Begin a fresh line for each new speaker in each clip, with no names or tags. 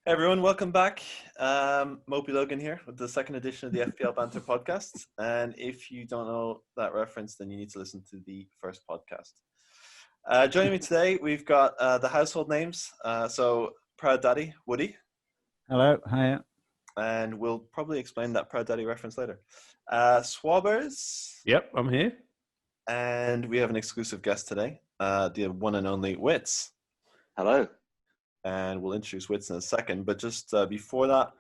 Hey everyone, welcome back. Mopey Logan here with the second edition of the FPL Banter podcast. And if you don't know that reference, then you need to listen to the first podcast. Joining me today, we've got the household names. So Proud Daddy, Woody.
Hello, hiya.
And we'll probably explain that Proud Daddy reference later. Swabbers.
Yep, I'm here.
And we have an exclusive guest today, the one and only Wits.
Hello.
And we'll introduce Wits in a second. But just before that,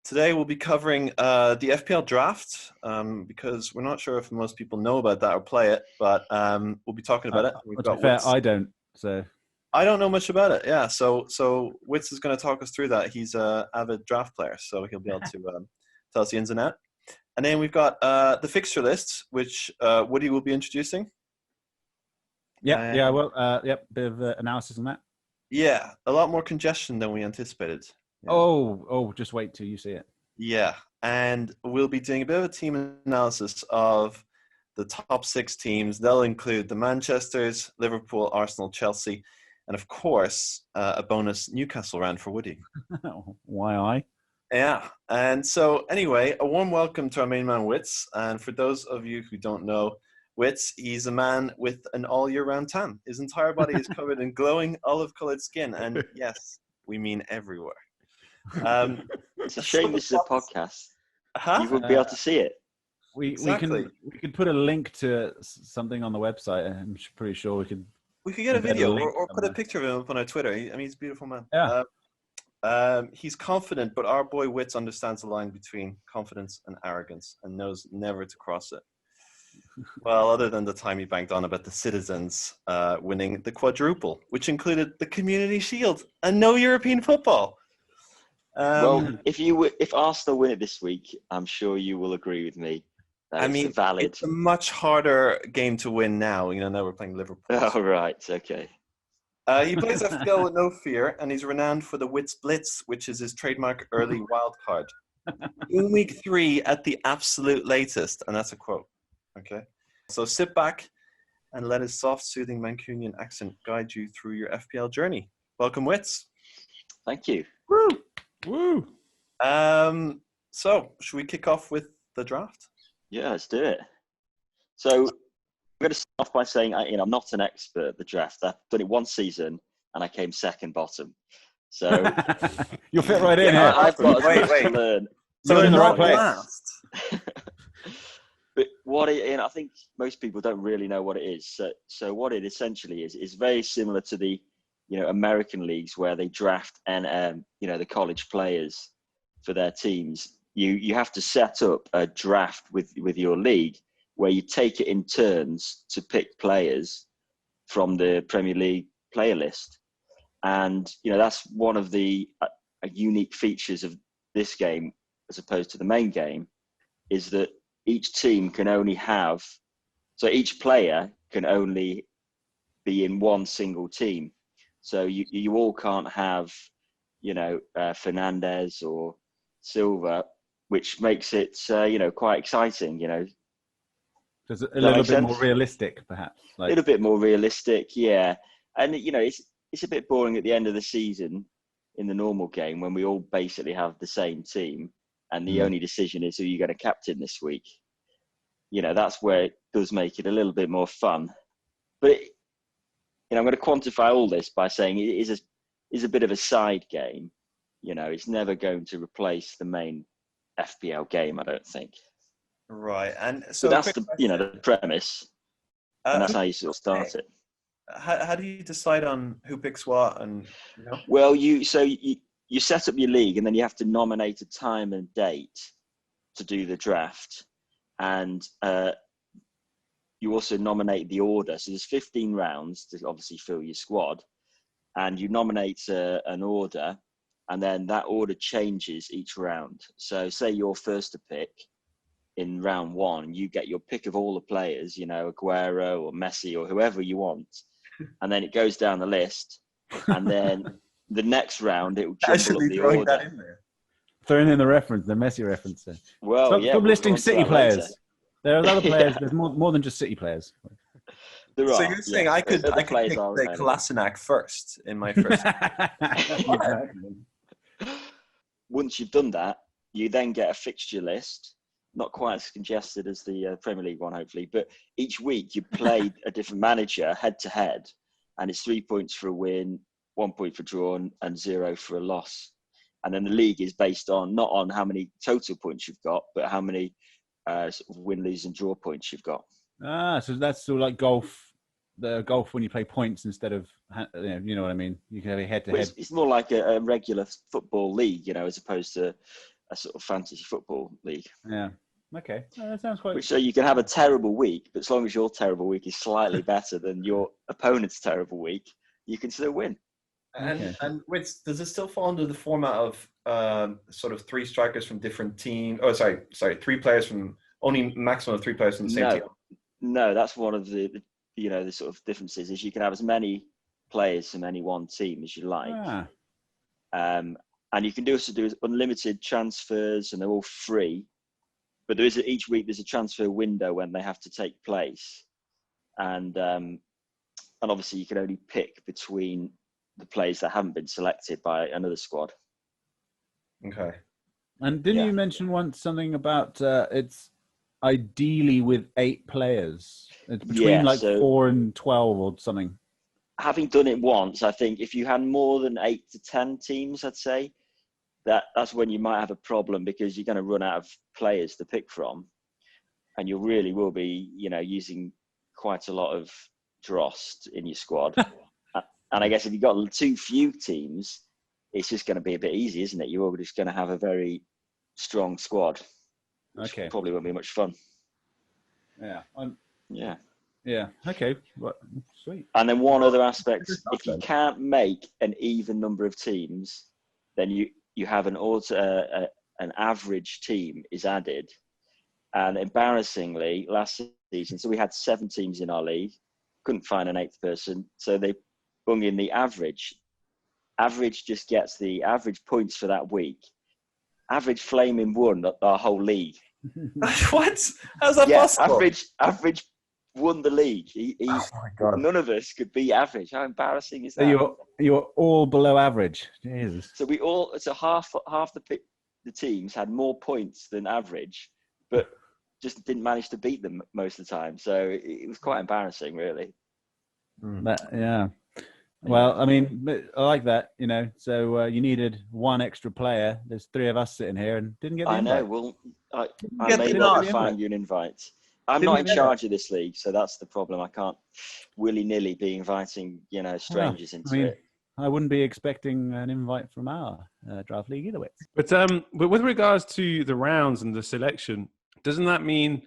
today we'll be covering the FPL Draft because we're not sure if most people know about that or play it, but we'll be talking about it.
We've got fair, I don't, so.
I don't know much about it, yeah. So Wits is going to talk us through that. He's an avid draft player, so he'll be able to tell us the ins and outs. And then we've got the fixture list, which Woody will be introducing.
Yeah, bit of analysis on that.
Yeah, a lot more congestion than we anticipated. Yeah.
Oh, just wait till you see it.
Yeah, and we'll be doing a bit of a team analysis of the top 6 teams. They'll include the Manchesters, Liverpool, Arsenal, Chelsea, and of course, a bonus Newcastle round for Woody.
Why I?
Yeah, and so anyway, a warm welcome to our main man, Wits. And for those of you who don't know, Wits, he's a man with an all-year-round tan. His entire body is covered in glowing olive-colored skin, and yes, we mean everywhere.
It's a shame this is a podcast. You wouldn't be able to see it.
We could put a link to something on the website. I'm pretty sure we could.
We could get a video or put a picture of him up on our Twitter. He's a beautiful man.
Yeah.
He's confident, but our boy Wits understands the line between confidence and arrogance and knows never to cross it. Well, other than the time he banged on about the Citizens winning the quadruple, which included the Community Shield and no European football.
Well, if Arsenal win it this week, I'm sure you will agree with me. Valid.
It's a much harder game to win now. Now we're playing Liverpool.
Oh, right. Okay.
He plays FPL with no fear, and he's renowned for the Wits Blitz, which is his trademark early wild card. In week 3 at the absolute latest, and that's a quote. Okay, so sit back and let his soft, soothing Mancunian accent guide you through your FPL journey. Welcome, Wits.
Thank you.
Woo!
So, should we kick off with the draft?
Yeah, let's do it. So, I'm going to start off by saying, I'm not an expert at the draft. I've done it one season, and I came second bottom. So
you'll fit right in.
Yeah, I've got to learn.
So you're in the right place.
But I think most people don't really know what it is. So what it essentially is very similar to the, American leagues where they draft and the college players for their teams. You have to set up a draft with your league where you take it in turns to pick players from the Premier League player list, and that's one of the unique features of this game as opposed to the main game, is that each team can only each player can only be in one single team. So you all can't have, Fernandez or Silva, which makes it, quite exciting,
Just a little bit more realistic, perhaps.
A little bit more realistic, yeah. And, it's a bit boring at the end of the season in the normal game when we all basically have the same team. And the only decision is who you're going to captain this week. That's where it does make it a little bit more fun. But, I'm going to quantify all this by saying it is a bit of a side game. It's never going to replace the main FPL game, I don't think.
Right. And so
that's the premise. And that's how you sort of start it.
How do you decide on who picks what? And
Well, you set up your league, and then you have to nominate a time and date to do the draft, and you also nominate the order. So there's 15 rounds to obviously fill your squad, and you nominate an order, and then that order changes each round. So say you're first to pick in round 1, you get your pick of all the players, Aguero or Messi or whoever you want, and then it goes down the list, and then the next round it will jumble up the order.
Throwing in the Messi reference there.
Well,
Stop listing City players. Later. There are other players. Yeah. There's more than just City players.
There are. So you're saying I could pick the Kolasinac first in my first.
once you've done that, you then get a fixture list, not quite as congested as the Premier League one, hopefully, but each week you play a different manager head to head, and it's 3 points for a win, 1 point for draw, and 0 for a loss. And then the league is based on not on how many total points you've got, but how many sort of win, lose, and draw points you've got.
So that's sort of like golf. The golf when you play points instead of, you know what I mean. You can have a head-to-head.
It's more like a regular football league, as opposed to a sort of fantasy football league.
Yeah. Okay. That sounds quite.
So you can have a terrible week, but as long as your terrible week is slightly better than your opponent's terrible week, you can still win.
And does it still fall under the format of sort of 3 strikers from different teams? Oh, sorry, 3 players from only maximum of 3 players from the same team.
No, that's one of the sort of differences is you can have as many players from any one team as you like. And you can also do unlimited transfers, and they're all free. But each week there's a transfer window when they have to take place, and obviously you can only pick between the players that haven't been selected by another squad.
Okay.
And didn't you mention once something about it's ideally with 8 players? It's between 4 and 12 or something.
Having done it once, I think if you had more than 8 to 10 teams, I'd say that's when you might have a problem, because you're going to run out of players to pick from, and you really will be, using quite a lot of dross in your squad. And I guess if you've got too few teams, it's just going to be a bit easy, isn't it? You're all just going to have a very strong squad.
Okay.
Probably won't be much fun.
Yeah.
Yeah.
Okay. Well, sweet.
And then one other aspect: if you can't make an even number of teams, then you have an average team is added. And embarrassingly, last season, so we had 7 teams in our league, couldn't find an 8th person, so they bung in the average. Average just gets the average points for that week. Average flaming won our whole league.
What? How's that possible?
Average won the league.
Oh my God.
None of us could beat average. How embarrassing is that?
So you're all below average. Jesus.
So half the teams had more points than average, but just didn't manage to beat them most of the time. So it was quite embarrassing, really.
Yeah. Well, I mean, I like that, So you needed 1 extra player. There's 3 of us sitting here and didn't get the invite.
I know. Well, I may not find you an invite. I'm not in charge of this league, so that's the problem. I can't willy-nilly be inviting, strangers into it.
I wouldn't be expecting an invite from our draft league either way.
But with regards to the rounds and the selection, doesn't that mean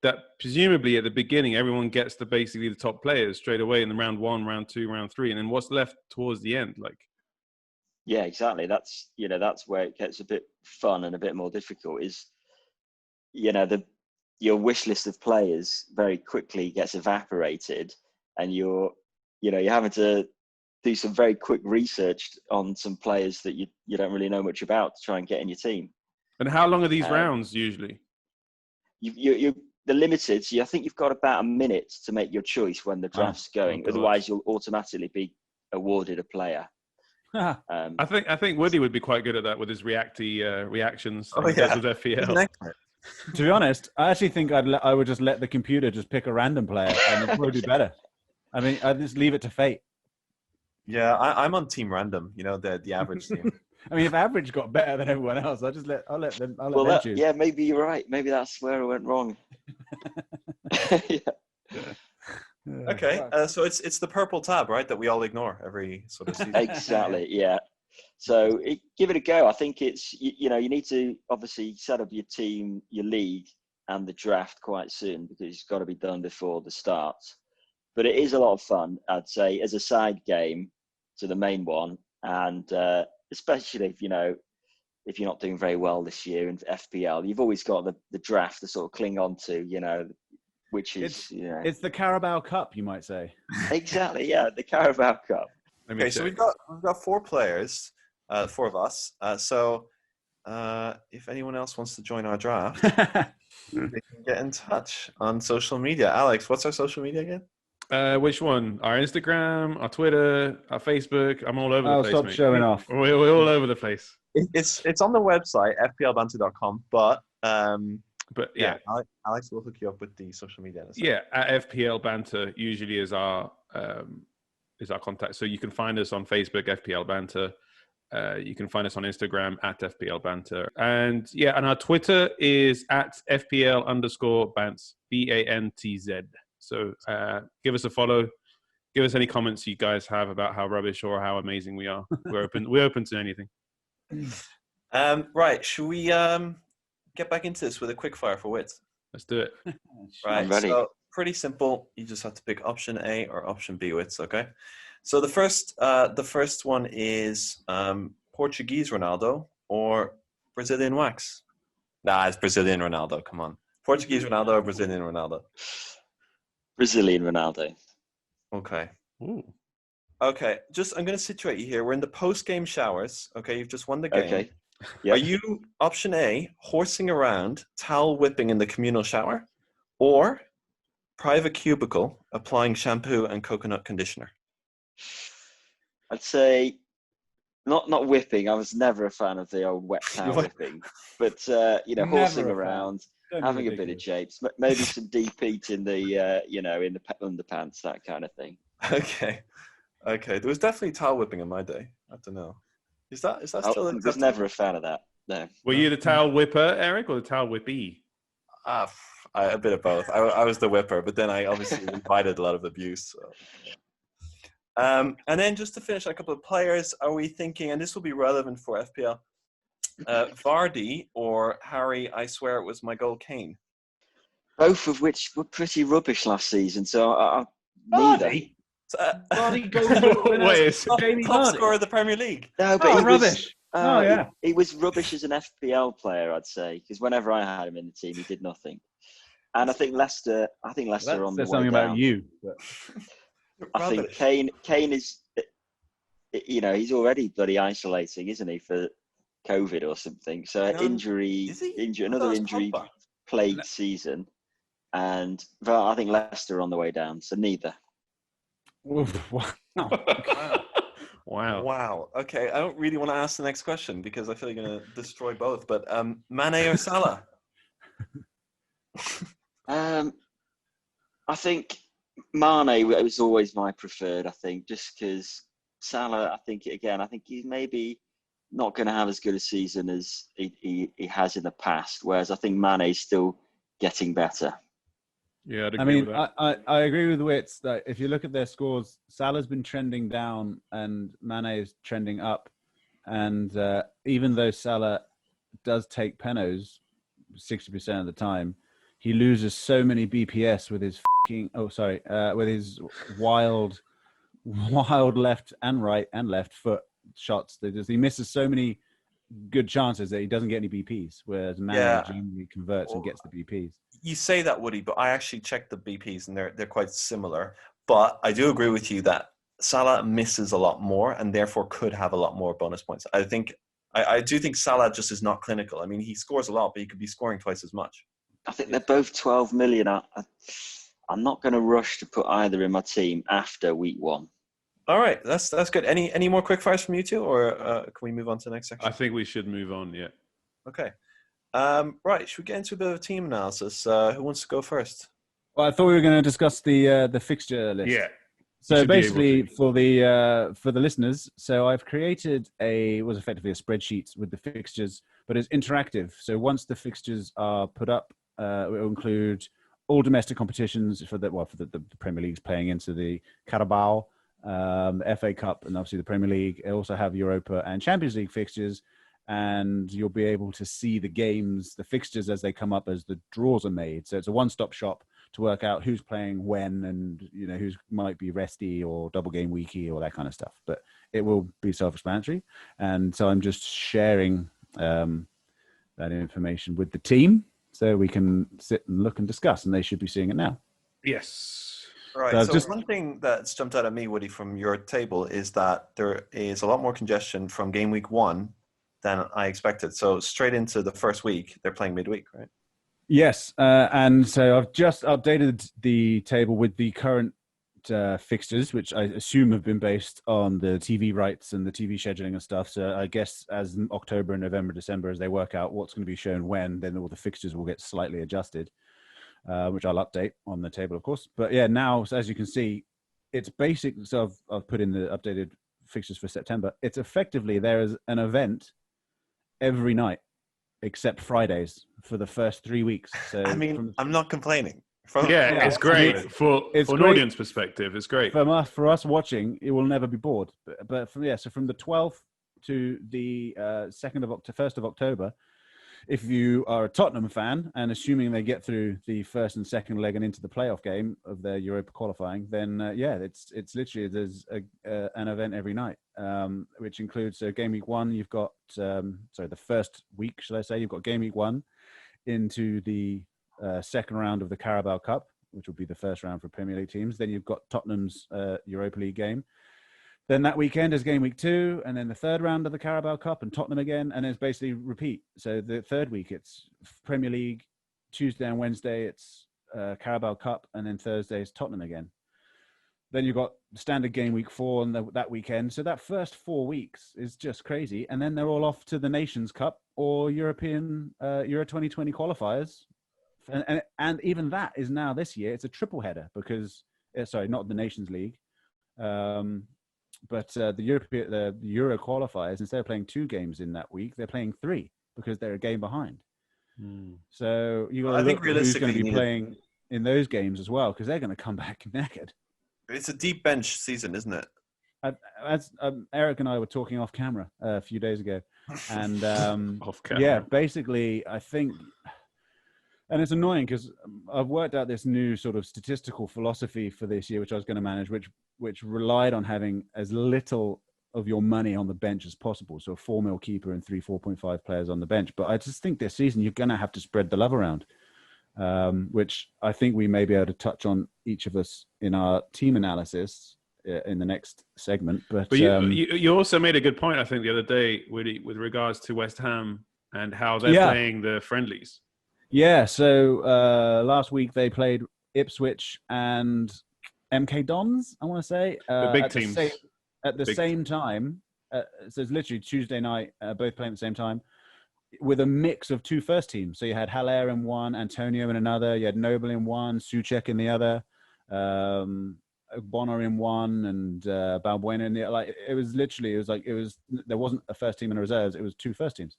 that presumably at the beginning everyone gets basically the top players straight away in the round 1, round 2, round 3, and then what's left towards the end?
Yeah, exactly. That's where it gets a bit fun and a bit more difficult. Is your wish list of players very quickly gets evaporated, and you're having to do some very quick research on some players that you don't really know much about to try and get in your team.
And how long are these rounds usually?
They're limited, so I think you've got about a minute to make your choice when the draft's going. Otherwise, you'll automatically be awarded a player.
I think Woody would be quite good at that with his reactions. With FPL.
To be honest, I actually think I would just let the computer just pick a random player, and it'd probably be better. I mean, I'd just leave it to fate.
Yeah, I'm on Team Random. The average team.
I mean, if average got better than everyone else, I'll let them choose.
Yeah, maybe you're right. Maybe that's where I went wrong.
Okay, so it's the purple tab, right, that we all ignore every sort of season.
Exactly. Yeah. So give it a go. I think it's you need to obviously set up your team, your league, and the draft quite soon, because it's got to be done before the start. But it is a lot of fun, I'd say, as a side game to the main one, and especially if you're not doing very well this year in FPL, you've always got the draft to sort of cling on to, which is
it's the Carabao Cup, you might say.
Exactly, yeah, the Carabao Cup.
Okay, so we've got 4 players, 4 of us. So if anyone else wants to join our draft, they can get in touch on social media. Alex, what's our social media again?
Which one? Our Instagram, our Twitter, our Facebook. I'm all over the place,
stop
mate.
showing off.
We're all over the place.
It's on the website, fplbanter.com, but
But yeah,
Alex will hook you up with the social media.
Yeah, at FPL Banter usually is our contact. So you can find us on Facebook, FPL Banter. You can find us on Instagram at FPL Banter. And our Twitter is at FPL_Bantz, BANTZ. So give us a follow. Give us any comments you guys have about how rubbish or how amazing we are. We're open to anything.
Right, should we get back into this with a quick fire for wits?
Let's do it.
Right,
I'm ready.
so pretty simple. You just have to pick option A or option B wits, okay? So the first one is Portuguese Ronaldo or Brazilian wax. Nah, it's Brazilian Ronaldo. Come on, Portuguese Ronaldo or Brazilian Ronaldo?
Brazilian Ronaldo.
Okay.
Ooh.
Okay, I'm going to situate you here. We're in the post-game showers. Okay, you've just won the game.
Okay. Yep.
Are you option A, horsing around, towel whipping in the communal shower, or private cubicle, applying shampoo and coconut conditioner?
I'd say not whipping. I was never a fan of the old wet towel whipping, but horsing around, having a bit of japes, maybe some deep heat in the in the underpants, that kind of thing.
Okay. There was definitely towel whipping in my day. I don't know. Is that still?
I was never a fan of that. No.
Were you the towel whipper, Eric, or the towel whippy?
A bit of both. I was the whipper, but then I obviously invited a lot of abuse. So. And then just to finish, a couple of players. Are we thinking, and this will be relevant for FPL, Vardy or Harry? I swear it was my goal, Kane.
Both of which were pretty rubbish last season. So neither.
Vardy goes
top scorer of the Premier League.
No, but
rubbish.
He was rubbish as an FPL player, I'd say, because whenever I had him in the team, he did nothing. And I think Leicester are on the way down.
That's something about you. But...
I think Kane is, he's already bloody isolating, isn't he, for COVID or something? So another injury plagued season, and I think Leicester are on the way down. So neither.
Wow.
Okay, I don't really want to ask the next question because I feel you're going to destroy both. But Mane or Salah?
I think Mane was always my preferred. I think just because Salah, I think he's maybe not going to have as good a season as he has in the past. Whereas I think Mane's still getting better.
Yeah, I'd agree with that.
I agree with Wits that if you look at their scores, Salah's been trending down and Mane is trending up. And even though Salah does take penos 60% of the time, he loses so many BPS with his with his wild left and right and left foot shots. He misses so many good chances that he doesn't get any BPs, whereas Mane genuinely converts and gets the BPs.
You say that, Woody, but I actually checked the BPs and they're quite similar. But I do agree with you that Salah misses a lot more and therefore could have a lot more bonus points. I do think Salah just is not clinical. I mean, he scores a lot, but he could be scoring twice as much.
I think they're both 12 million. I'm not going to rush to put either in my team after week 1.
All right, that's good. Any more quick fires from you two, or can we move on to the next section?
I think we should move on. Yeah.
Okay. Right. Should we get into a bit of a team analysis? Who wants to go first?
Well, I thought we were going to discuss the fixture list.
Yeah.
So basically, for the listeners, so I've created was effectively a spreadsheet with the fixtures, but it's interactive. So once the fixtures are put up, it will include all domestic competitions for the Premier League's playing into the Carabao, FA Cup, and obviously the Premier League. It also have Europa and Champions League fixtures, and you'll be able to see the fixtures as they come up as the draws are made. So it's a one-stop shop to work out who's playing when, and who's might be resty or double game weeky or that kind of stuff. But it will be self-explanatory, and so I'm just sharing that information with the team so we can sit and look and discuss, and they should be seeing it now.
Yes.
Right. So one thing that's jumped out at me, Woody, from your table is that there is a lot more congestion from game week 1 than I expected. So straight into the first week, they're playing midweek, right?
Yes. And so I've just updated the table with the current fixtures, which I assume have been based on the TV rights and the TV scheduling and stuff. So I guess as October, November, December, as they work out what's going to be shown when, then all the fixtures will get slightly adjusted, which I'll update on the table, of course. But yeah, now, so as you can see, it's basic. So I've put in the updated fixtures for September. It's effectively, there is an event every night except Fridays for the first 3 weeks. So
I mean, I'm not complaining.
It's great for an audience perspective. It's great
for us watching. It will never be bored. But from the 12th to the 1st of October, if you are a Tottenham fan and assuming they get through the first and second leg and into the playoff game of their Europa qualifying, then it's literally there's an event every night, which includes game week 1. You've got the first week, shall I say? You've got game week 1 into the second round of the Carabao Cup, which will be the first round for Premier League teams. Then you've got Tottenham's Europa League game. Then that weekend is game week 2, and then the third round of the Carabao Cup and Tottenham again, and it's basically repeat. So the third week it's Premier League, Tuesday and Wednesday it's Carabao Cup, and then Thursday is Tottenham again. Then you've got standard game week 4 on that weekend. So that first 4 weeks is just crazy, and then they're all off to the Nations Cup or European Euro 2020 qualifiers. And even that is now this year. It's a triple header because, not the Nations League, but the Euro qualifiers. Instead of playing 2 games in that week, they're playing 3 because they're a game behind. So you got to look at who's going to be playing in those games as well, because they're going to come back naked.
It's a deep bench season, isn't it?
As Eric and I were talking off camera a few days ago, and
off camera.
Yeah, basically, I think. And it's annoying because I've worked out this new sort of statistical philosophy for this year, which I was going to manage, which relied on having as little of your money on the bench as possible. So a 4 mil keeper and 4.5 players on the bench. But I just think this season you're going to have to spread the love around, which I think we may be able to touch on each of us in our team analysis in the next segment. But
you also made a good point, I think, the other day with regards to West Ham and how they're playing the friendlies.
Yeah, so last week they played Ipswich and MK Dons, I want to say.
The big teams.
At the same time. So it's literally Tuesday night, both playing at the same time, with a mix of 2 first teams. So you had Haller in one, Antonio in another, you had Noble in one, Souček in the other, Bonner in one, and Balbuena in the other. There wasn't a first team and a reserves, it was 2 first teams,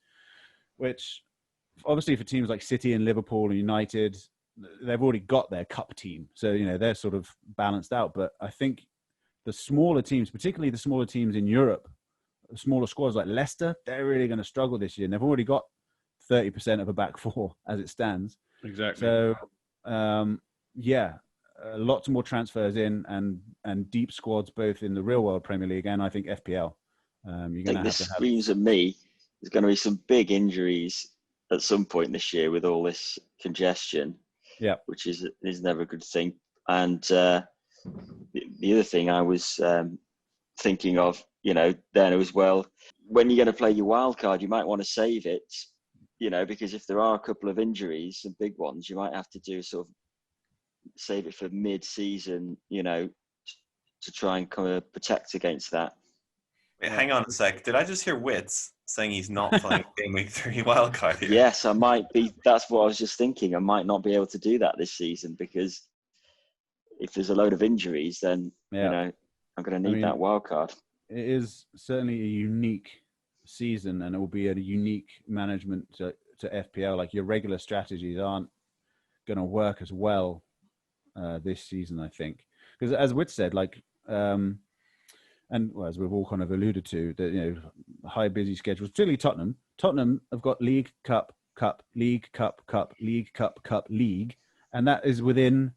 which... Obviously, for teams like City and Liverpool and United, they've already got their cup team. So, they're sort of balanced out. But I think the smaller teams, particularly the smaller teams in Europe, smaller squads like Leicester, they're really going to struggle this year. And they've already got 30% of a back 4 as it stands.
Exactly.
So, lots more transfers in and deep squads, both in the real world Premier League and I think FPL. You're going to have
this screams at me. There's going to be some big injuries at some point this year with all this congestion, which is never a good thing. And the other thing I was thinking of, then as well, when you're going to play your wild card, you might want to save it, because if there are a couple of injuries, some big ones, you might have to do sort of save it for mid-season, to try and kind of protect against that.
Wait, hang on a sec. Did I just hear Wits saying he's not playing game week 3 wildcard here?
Yes, I might be. That's what I was just thinking. I might not be able to do that this season because if there's a load of injuries, then I'm going to need that wildcard.
It is certainly a unique season, and it will be a unique management to FPL. Like your regular strategies aren't going to work as well this season, I think, because as Wits said, and as we've all kind of alluded to, that high busy schedules, particularly Tottenham. Tottenham have got League, Cup, League, Cup, League, Cup, League, and that is within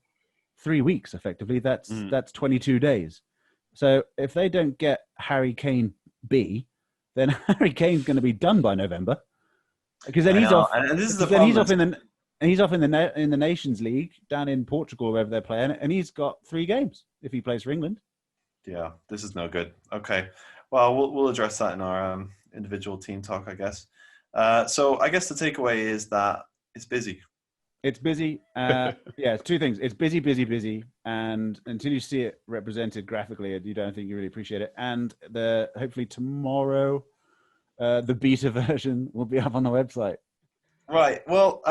3 weeks. Effectively, that's 22 days. So if they don't get Harry Kane B, then Harry Kane's going to be done by November, because then he's off. And this is the problem. He's off in the Nations League down in Portugal, wherever they're playing, and he's got 3 games if he plays for England.
Yeah, this is no good. Okay, well, we'll address that in our individual team talk, I guess. So I guess the takeaway is that it's busy.
It's busy. Yeah, it's two things. It's busy, busy, busy. And until you see it represented graphically, you don't think you really appreciate it. And hopefully tomorrow, the beta version will be up on the website.
Right. Well,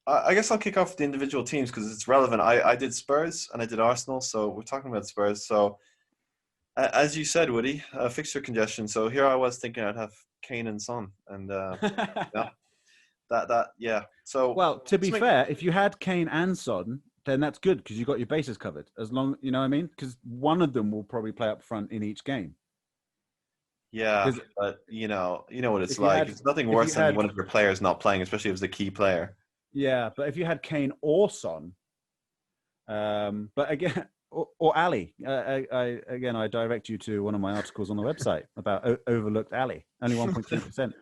I guess I'll kick off the individual teams because it's relevant. I did Spurs and I did Arsenal, so we're talking about Spurs. So, as you said, Woody, fixture congestion. So here I was thinking I'd have Kane and Son, and yeah. So,
well, to be fair, if you had Kane and Son, then that's good because you got your bases covered. As long, you know what I mean? Because one of them will probably play up front in each game.
Yeah, but you know what it's like. It's nothing worse than one of your players not playing, especially if it's the key player.
Yeah, but if you had Kane or Son, but again, or Ali, I direct you to one of my articles on the website about overlooked Ali, only 1.3%.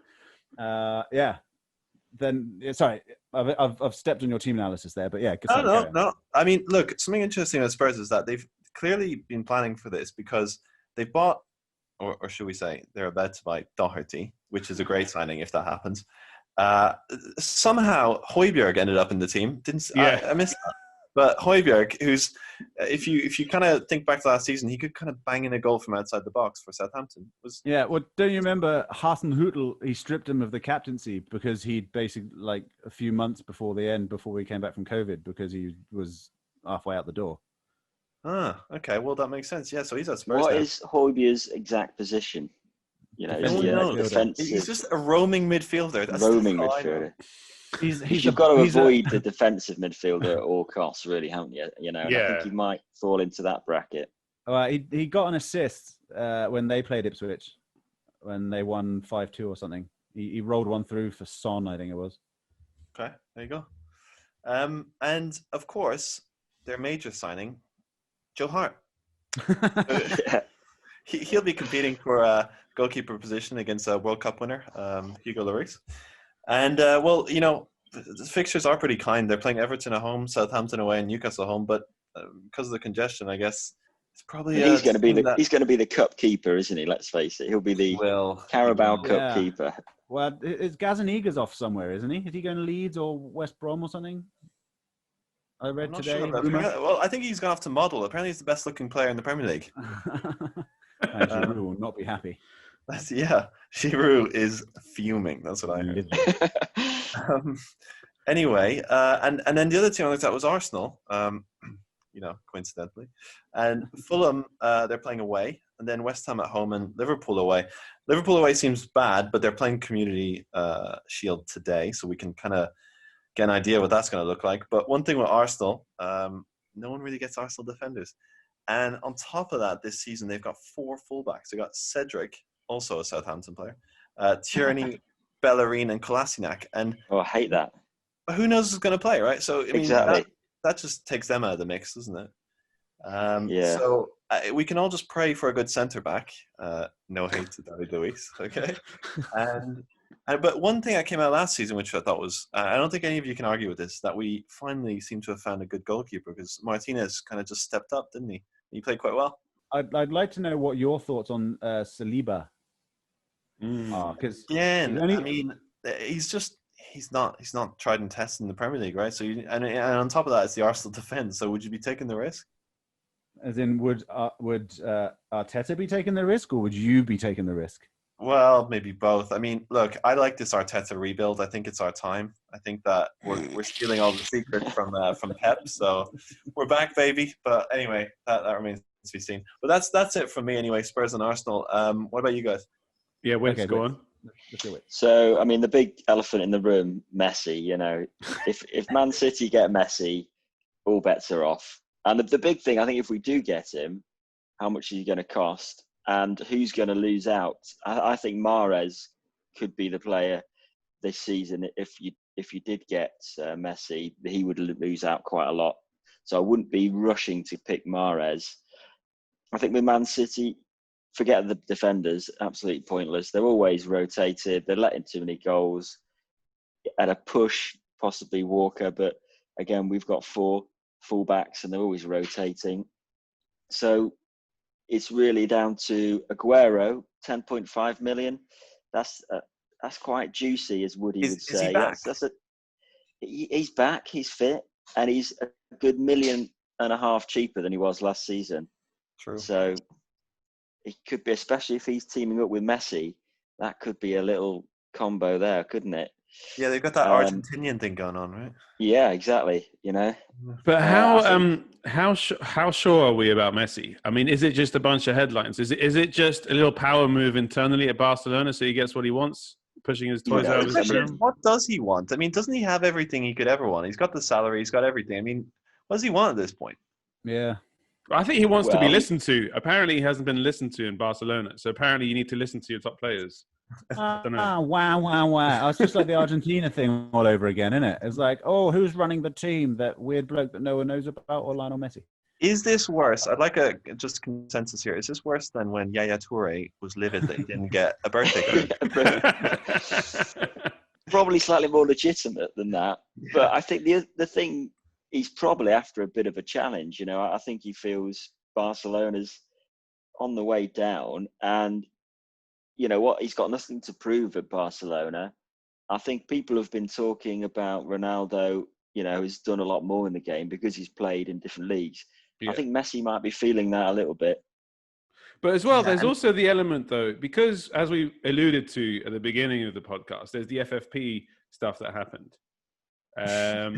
Yeah. Then sorry, I've stepped on your team analysis there, but yeah.
No. I mean, look, something interesting about Spurs is that they've clearly been planning for this because they've bought, or should we say, they're about to buy Doherty, which is a great signing if that happens. Somehow Højbjerg ended up in the team. I missed that. But Højbjerg, who's if you kind of think back to last season, he could kind of bang in a goal from outside the box for Southampton.
Well, don't you remember Hasenhüttl? He stripped him of the captaincy because he'd basically like a few months before we came back from COVID because he was halfway out the door.
Okay. Well, that makes sense. Yeah, so he's at Spurs.
What is Højbjerg's exact position? You know,
he's just a roaming midfielder. That's
roaming midfielder. You've got to avoid the defensive midfielder at all costs, really, haven't you? You know, and I think he might fall into that bracket.
He got an assist when they played Ipswich, when they won 5-2 or something. He rolled one through for Son, I think it was.
Okay, there you go. And of course, their major signing, Joe Hart. He'll be competing for a goalkeeper position against a World Cup winner, Hugo Lloris. And, well, you know, the fixtures are pretty kind. They're playing Everton at home, Southampton away, and Newcastle at home. But because of the congestion, I guess it's probably
he's going to be the cup keeper, isn't he? Let's face it. He'll be the Carabao Cup keeper.
Well, it's Gazaniga's off somewhere, isn't he? Is he going to Leeds or West Brom or something? I read today.
Sure, well, I think he's gone off to Model. Apparently, he's the best-looking player in the Premier League.
And Giroud will not be happy.
Giroud is fuming. That's what I heard. Anyway, and then the other team I looked at was Arsenal. You know, coincidentally, and Fulham. They're playing away, and then West Ham at home and Liverpool away. Liverpool away seems bad, but they're playing Community Shield today, so we can kind of get an idea what that's going to look like. But one thing with Arsenal, no one really gets Arsenal defenders. And on top of that, this season, they've got 4 fullbacks. They've got Cedric, also a Southampton player, Tierney, Bellerin, and Kolasinac. And
I hate that.
Who knows who's going to play, right? So, I mean,
exactly.
That just takes them out of the mix, doesn't it?
Yeah.
So we can all just pray for a good centre-back. No hate to David Luiz, okay? But one thing that came out last season, which I thought was, I don't think any of you can argue with this, that we finally seem to have found a good goalkeeper because Martinez kind of just stepped up, didn't he? He played quite well.
I'd like to know what your thoughts on Saliba are, because
he's not tried and tested in the Premier League, right? So and on top of that, it's the Arsenal defense. So would you be taking the risk?
As in, would Arteta be taking the risk, or would you be taking the risk?
Well, maybe both. I mean, look, I like this Arteta rebuild. I think it's our time. I think that we're stealing all the secrets from Pep. So we're back, baby. But anyway, that remains to be seen. But that's it from me anyway. Spurs and Arsenal. What about you guys?
Yeah, go on.
So, I mean, the big elephant in the room, Messi. You know, if Man City get Messi, all bets are off. And the big thing, I think, if we do get him, how much is he going to cost? And who's going to lose out? I think Mahrez could be the player this season. If you did get Messi, he would lose out quite a lot. So I wouldn't be rushing to pick Mahrez. I think with Man City, forget the defenders, absolutely pointless. They're always rotated. They're letting too many goals. At a push, possibly Walker. But again, we've got 4 fullbacks and they're always rotating. So it's really down to Aguero, 10.5 million. That's quite juicy, as Woody would say. he's back, he's fit, and he's a good 1.5 million cheaper than he was last season.
True.
So it could be, especially if he's teaming up with Messi, that could be a little combo there, couldn't it?
Yeah, they've got that Argentinian thing going on, right?
Yeah, exactly.
But how sure are we about Messi? I mean, is it just a bunch of headlines? Is it just a little power move internally at Barcelona so he gets what he wants, pushing his toys out of his pram?
What does he want? I mean, doesn't he have everything he could ever want? He's got the salary, he's got everything. I mean, what does he want at this point?
Yeah.
I think he wants to be listened to. Apparently, he hasn't been listened to in Barcelona. So apparently, you need to listen to your top players. I don't know.
Wow. It's just like the Argentina thing all over again, isn't it? It's like, oh, who's running the team? That weird bloke that no one knows about, or Lionel Messi?
Is this worse? I'd like a just consensus here. Is this worse than when Yaya Toure was livid that he didn't get a birthday card?
Probably slightly more legitimate than that. But I think the thing, he's probably after a bit of a challenge. I think he feels Barcelona's on the way down, and you know what? He's got nothing to prove at Barcelona. I think people have been talking about Ronaldo, has done a lot more in the game because he's played in different leagues. Yeah. I think Messi might be feeling that a little bit.
But as well, there's also the element, though, because as we alluded to at the beginning of the podcast, there's the FFP stuff that happened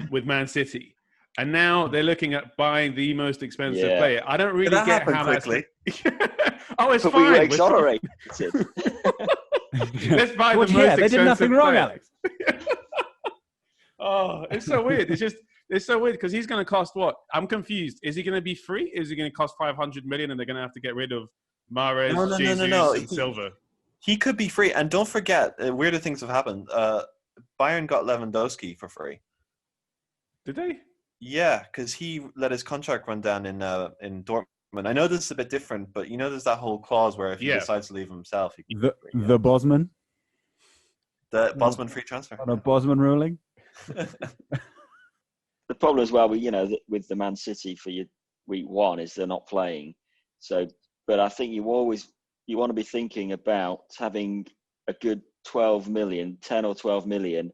with Man City. And now they're looking at buying the most expensive player. I don't really get how quickly. Oh, it's
but
fine.
We were exonerated.
Let's buy the most expensive
they did nothing wrong, Alex.
Oh, it's so weird. It's so weird because he's going to cost what? I'm confused. Is he going to be free? Is he going to cost 500 million and they're going to have to get rid of Mahrez, Jesus, and Silva?
He could be free. And don't forget, weirder things have happened. Bayern got Lewandowski for free.
Did they?
Yeah, because he let his contract run down in Dortmund. I know this is a bit different, but there's that whole clause where if he decides to leave himself, he can
the Bosman,
the Bosman free transfer
on a Bosman ruling.
The problem as well, with the Man City for your week one is they're not playing. So, but I think you want to be thinking about having a good 10 or 12 million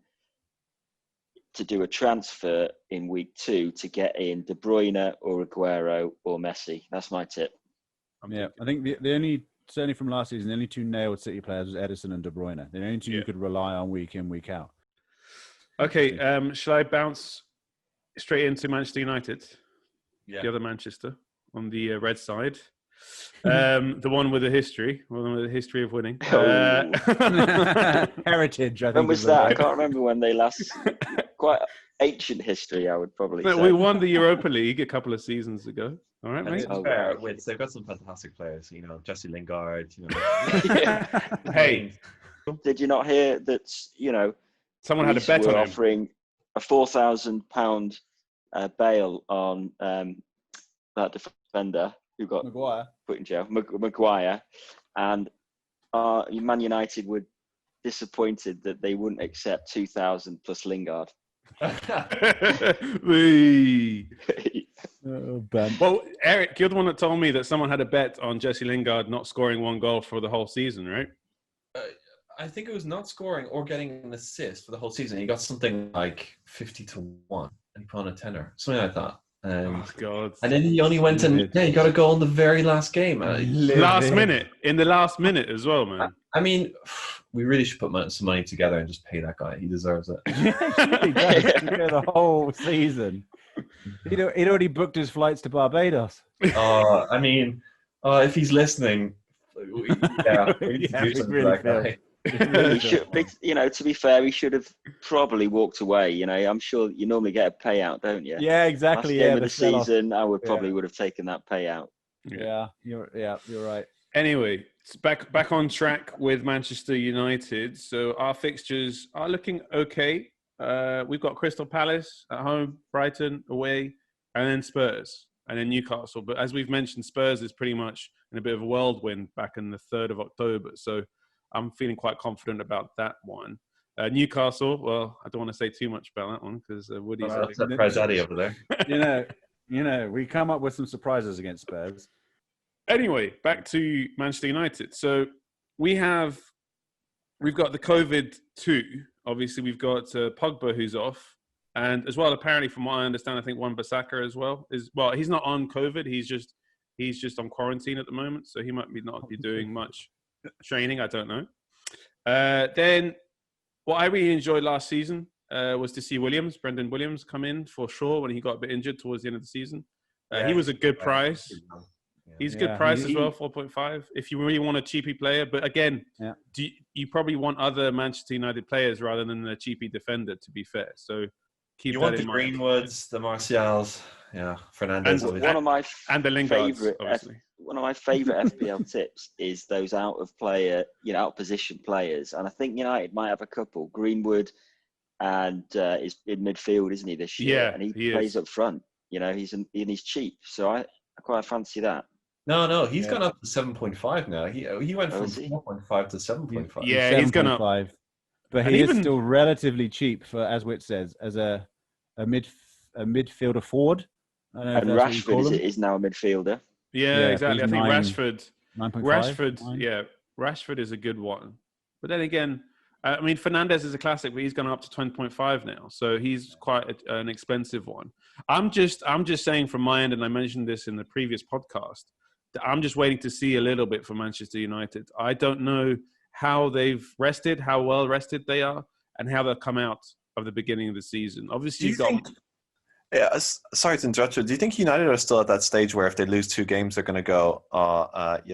to do a transfer in week 2 to get in De Bruyne or Aguero or Messi. That's my tip.
Yeah, I think the only, certainly from last season, the only two nailed City players was Edison and De Bruyne. The only two you could rely on week in, week out.
Okay, shall I bounce straight into Manchester United?
Yeah.
The other Manchester on the red side. The one with a history of winning.
Heritage, I think.
When was that? I can't remember when they last. Quite ancient history, I would probably say.
We won the Europa League a couple of seasons ago. All right, mate.
They've got some fantastic players. Jesse Lingard.
Hey,
did you not hear that?
Someone had a bet on him.
Offering a £4,000 bail on that defender who got put in jail, Maguire, and Man United were disappointed that they wouldn't accept 2,000 plus Lingard.
Well, Eric, you're the one that told me that someone had a bet on Jesse Lingard not scoring one goal for the whole season, right?
I think it was not scoring or getting an assist for the whole season. He got something like 50-1, and he put on a tenner, something like that.
Oh God!
And then he only went and he got a goal in the very last game.
In the last minute as well, man.
I mean, we really should put some money together and just pay that guy. He deserves it.
He does. The whole season. He'd already booked his flights to Barbados.
I mean, if he's listening, we need to do something for that guy.
He should, to be fair, he should have probably walked away. I'm sure you normally get a payout, don't you?
Yeah, exactly.
Last game of the season, I would probably would have taken that payout.
Yeah, you're right.
Anyway, it's back on track with Manchester United. So our fixtures are looking okay. We've got Crystal Palace at home, Brighton away, and then Spurs, and then Newcastle. But as we've mentioned, Spurs is pretty much in a bit of a whirlwind back in the 3rd of October. So I'm feeling quite confident about that one. Newcastle, well, I don't want to say too much about that one because Woody's...
that's a prize Eddie over there.
We come up with some surprises against Spurs.
Anyway, back to Manchester United. So we've got the COVID-2. Obviously, we've got Pogba who's off. And as well, apparently, from what I understand, I think Wan-Bissaka as well he's not on COVID. He's just on quarantine at the moment, so he might not be doing much training. I don't know. Then, what I really enjoyed last season was to see Brendan Williams, come in for sure when he got a bit injured towards the end of the season. He was a good price. He's a good price as well, 4.5. If you really want a cheapy player, but again, you probably want other Manchester United players rather than a cheapy defender. To be fair, so keep that in mind.
Greenwoods, the Martials, Fernandes,
and the Lingards, obviously.
One of my favourite FPL tips is those out of position players, and I think United might have a couple. Greenwood, and is in midfield, isn't he this year?
Yeah,
and he plays up front. He's cheap, so I quite fancy that.
No, he's gone up to 7.5 now. He went from 4.5 to 7.5.
Yeah, he's gone up.
But he is still relatively cheap for, as Whit says, as a midfielder forward.
And Rashford is now a midfielder.
Yeah, exactly. I think Rashford.
9.5.
Rashford is a good one. But then again, I mean, Fernandes is a classic, but he's gone up to 20.5 now, so he's quite an expensive one. I'm just saying from my end, and I mentioned this in the previous podcast, that I'm just waiting to see a little bit for Manchester United. I don't know how they've rested, how well rested they are, and how they'll come out of the beginning of the season. Obviously,
sorry to interrupt you. Do you think United are still at that stage where if they lose 2 games, they're going to go,
Ollie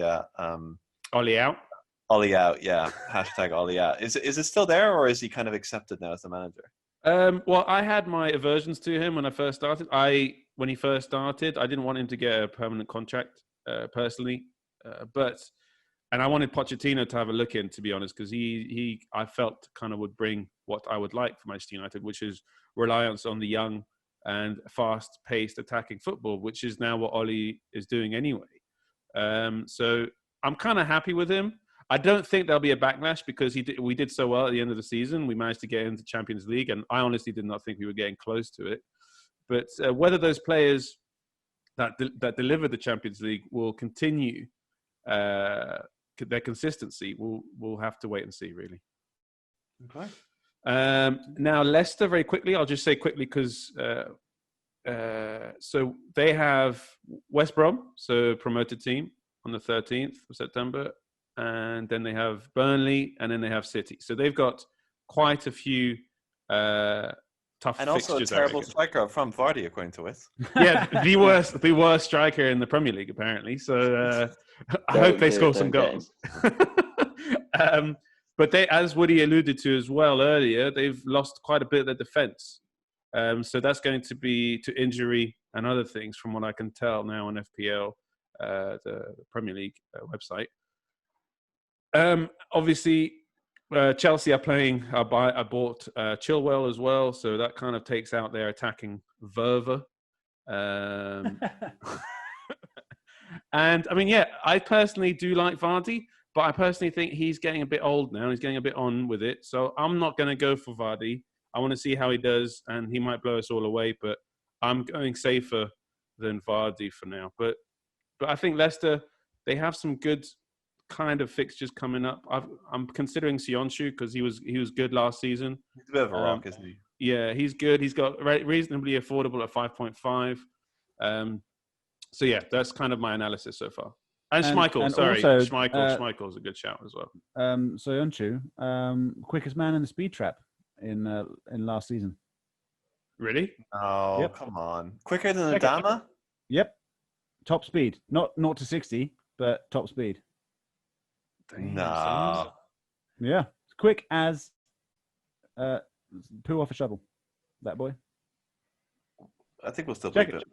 out?
Ollie out, yeah. Hashtag Ollie out. Is it still there, or is he kind of accepted now as the manager?
Well, I had my aversions to him when I first started. When he first started, I didn't want him to get a permanent contract personally, and I wanted Pochettino to have a look in, to be honest, because I felt kind of would bring what I would like for Manchester United, which is reliance on the young and fast-paced attacking football, which is now what Ollie is doing anyway. So I'm kind of happy with him. I don't think there'll be a backlash because we did so well at the end of the season. We managed to get into Champions League, and I honestly did not think we were getting close to it. But whether those players that delivered the Champions League will continue their consistency, we'll have to wait and see, really.
Okay.
Now, Leicester, very quickly. I'll just say quickly because so they have West Brom, so promoted team, on the 13th of September. And then they have Burnley, and then they have City. So they've got quite a few tough fixtures.
And also a terrible striker up front, Vardy, according to it.
Yeah, the worst striker in the Premier League, apparently. So I hope they score some goals. But they, as Woody alluded to as well earlier, they've lost quite a bit of their defence. So that's going to be to injury and other things, from what I can tell now on FPL, the Premier League website. Obviously, Chelsea are playing. I bought Chilwell as well, so that kind of takes out their attacking verve. And I mean, I personally do like Vardy, but I personally think he's getting a bit old now. He's getting a bit on with it, so I'm not going to go for Vardy. I want to see how he does, and he might blow us all away. But I'm going safer than Vardy for now. But I think Leicester, they have some good kind of fixtures coming up. I'm considering Sionchu because he was good last season.
He's a bit of a rock, isn't he?
Yeah, he's good. He's got reasonably affordable at 5.5. So yeah, that's kind of my analysis so far. And Schmeichel, sorry, also, Schmeichel's a good shout as well.
Sionchu, quickest man in the speed trap in last season.
Really?
Oh, yep. Come on! Quicker than Adama?
Yep. Top speed, not 0 to 60, but top speed.
No.
Yeah, quick as poo off a shovel. That boy.
I think we'll still
check
it.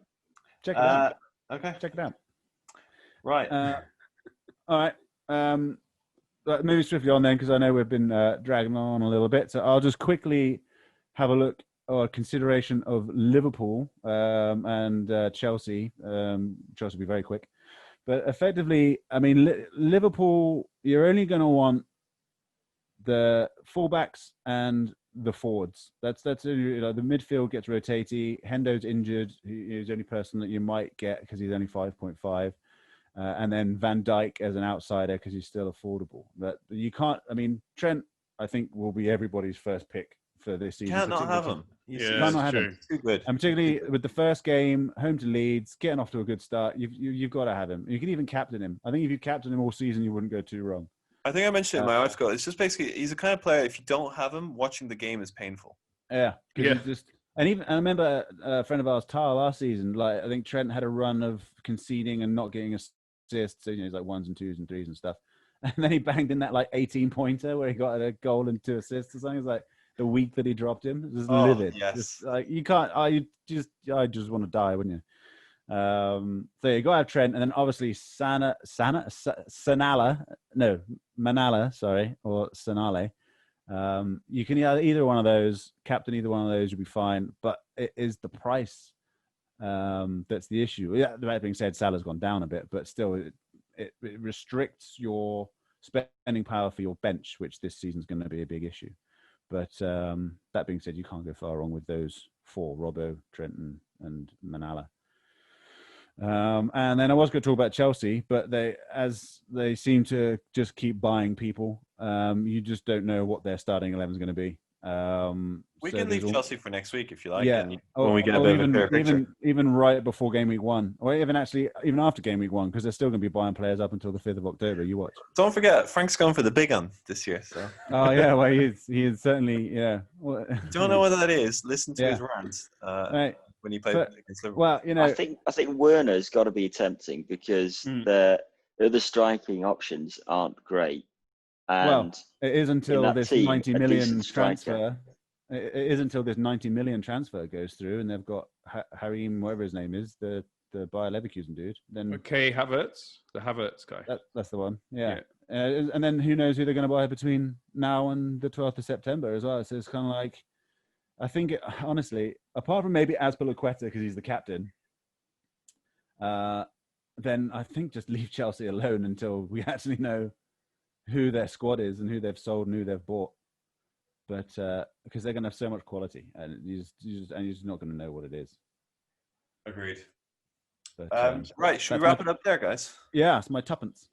Check it out.
Okay.
Check it out.
Right.
All right. Moving swiftly on then, because I know we've been dragging on a little bit. So I'll just quickly have a look or consideration of Liverpool and Chelsea. Chelsea will be very quick. But effectively, I mean, Liverpool, you're only going to want the fullbacks and the forwards. That's the midfield gets rotated. Hendo's injured. He's the only person that you might get because he's only 5.5. And then Van Dijk as an outsider because he's still affordable. But you can't. I mean, Trent, I think, will be everybody's first pick for this season.
Can't not have him.
Yeah,
Can't not
it's
have him.
true.
Too good.
And particularly with the first game, home to Leeds, getting off to a good start, you've got to have him. You can even captain him. I think if you captain him all season, you wouldn't go too wrong.
I think I mentioned it in my article. It's just basically he's the kind of player. If you don't have him, watching the game is painful.
Yeah,
Yeah.
And I remember a friend of ours, Tara, last season. Like I think Trent had a run of conceding and not getting assists. So, he's like 1s and 2s and 3s and stuff. And then he banged in that like 18-pointer where he got a goal and 2 assists or something. It's like the week that he dropped him. It was livid.
Yes.
Just, like you can't. I just want to die, wouldn't you? So you got to have Trent, and then obviously Manala, sorry, or Sanale. You can either one of those, captain either one of those, you'll be fine. But it is the price that's the issue. Yeah, that being said, Salah's gone down a bit, but still, it restricts your spending power for your bench, which this season's going to be a big issue. But that being said, you can't go far wrong with those 4: Robbo, Trent, and Manala. And then I was going to talk about Chelsea, but they seem to just keep buying people. You just don't know what their starting 11 is going to be.
We can leave Chelsea for next week if you like.
Yeah,
and when we get a bit of a clearer picture.
Even right before game week 1, or even after game week 1, because they're still going to be buying players up until the 5th of October. You watch.
Don't forget, Frank's gone for the big one this year. So.
Oh yeah, well he is certainly Well,
don't know what that is. Listen to his rant.
Right.
When he played against Liverpool.
Well,
I think Werner's got to be tempting because the other striking options aren't great. And
it is until this 90 million transfer.
Striker.
It is until this 90 million transfer goes through, and they've got Harim, whatever his name is, the Bayer Leverkusen dude. Then
Okay, Havertz, the Havertz guy.
That's the one. Yeah. And then who knows who they're going to buy between now and the 12th of September as well. So it's kind of like, I think, honestly, apart from maybe Azpilicueta because he's the captain, then I think just leave Chelsea alone until we actually know who their squad is and who they've sold and who they've bought. But because they're going to have so much quality, and you're just not going to know what it is.
Agreed.
But,
right, should we wrap it up there, guys?
Yeah, it's my tuppence.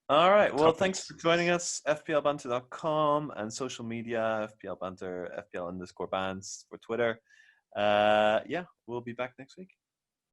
All right. Well, thanks for joining us. FPLBanter.com and social media, FPL Banter, FPL_bands for Twitter. We'll be back next week.